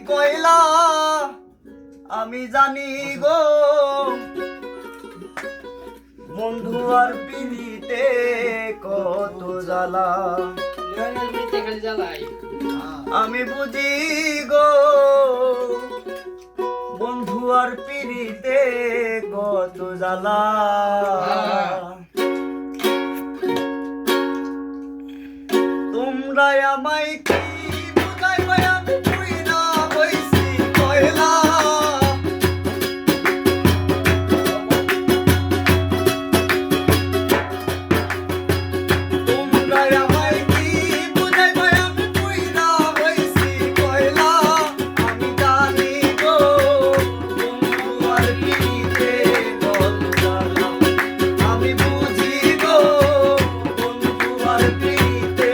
কয়লা আমি জানি গো বন্ধু আর পিড়িতে কত জ্বালা আমি বুঝি গো বন্ধু আর পিড়িতে কত জ্বালা তোমরা আমায় কি বুঝাইবে আমি পুইরা হইছি কয়লা তোমরা আমায় কি বুঝাইবে আমি পুইরা হইছি কয়লা আমি জানি গো বন্ধু আর পিড়িতে কত জ্বালা আমি বুঝি গো বন্ধু আর পিড়িতে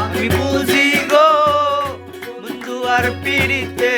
আমি বুঝি গো বন্ধু আর পিড়িতে